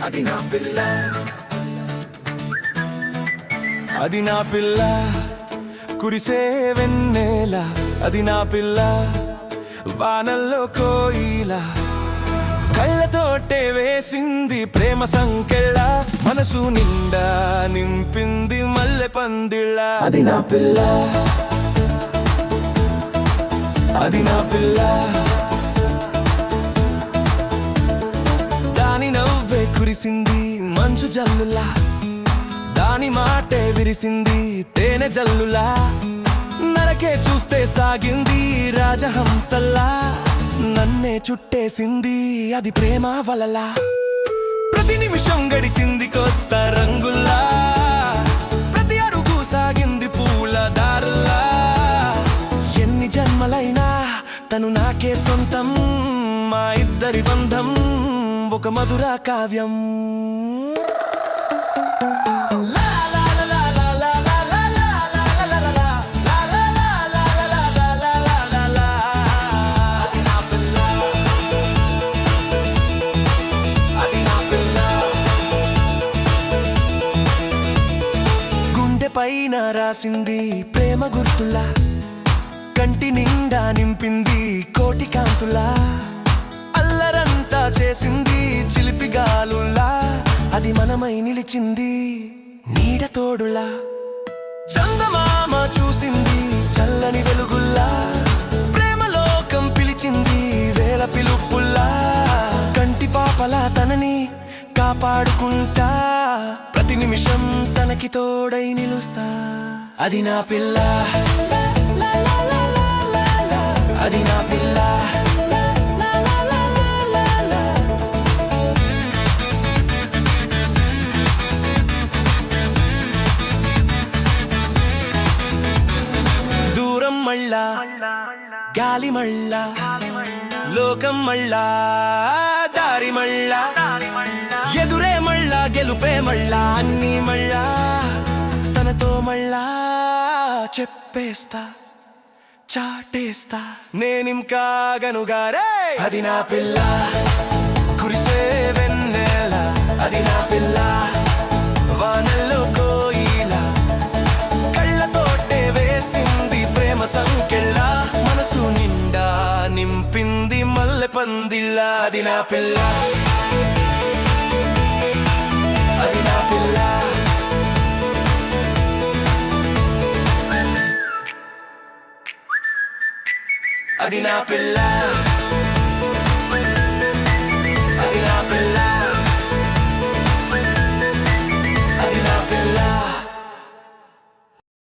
అది నా పిల్ల, అది నా పిల్ల, కురిసే వెన్నెల, అది నా పిల్ల, వానల్లో కోయిల, కళ్ళతోటే వేసింది ప్రేమ సంకెళ్ళ, మనసు నిండా నింపింది మల్లె పందిళ్ళ. అది నా పిల్ల, అది నా పిల్ల, దాని నవ్వే కురిసింది మంచు జల్లులా, దాని మాటే విరిసింది తేనె జల్లులా, నరకే చూస్తే సాగింది రాజహంసల్లా, నన్నే చుట్టేసింది అది ప్రేమ వలలా. ప్రతి నిమిషం గడిచింది కొత్త రంగుల్లా, ప్రతి అడుగు సాగింది పూల దారుల్లా, ఎన్ని జన్మలైనా తను నాకే సొంతం, మా ఇద్దరి బంధం ఒక మధుర కావ్యం. పైన రాసింది ప్రేమ గుర్తులా, కంటి నిండా నింపింది కోటి కాంతులా, అల్లరంతా చేసింది చిలిపి గాలులా, అది మనమై నిలిచింది నీడ తోడులా, చందమామ చూసింది చల్లని వెలుగుల్లా, ప్రేమలోకం పిలిచింది వేల పిలుపుల్లా, కంటి పాపలా తనని కాపాడుకుంటా, ప్రతి నిమిషం తనకి తోడై నిలుస్తా. అది నా పిల్ల, అది నా పిల్ల, దూరం మళ్ళా గాలి మళ్ళా, లోకం మళ్ళా దారి మళ్ళా, ఎదురే మళ్ళా గెలుపే మళ్ళా, అన్నీ మళ్ళా తనతో మళ్ళా చెప్పేస్తా చాటేస్తా నేనింకా గనుగారే. అది నా పిల్ల, కురిసే వెన్నెల, అది నా పిల్ల, వానల్లో కోయిల, కళ్ళతోటే వేసింది ప్రేమ సంకెళ్ళ, మనసు నిండా నింపింది మల్లె పందిళ్ళ. అది నా పిల్ల, అది నా పిల్ల, అది నా పిల్ల.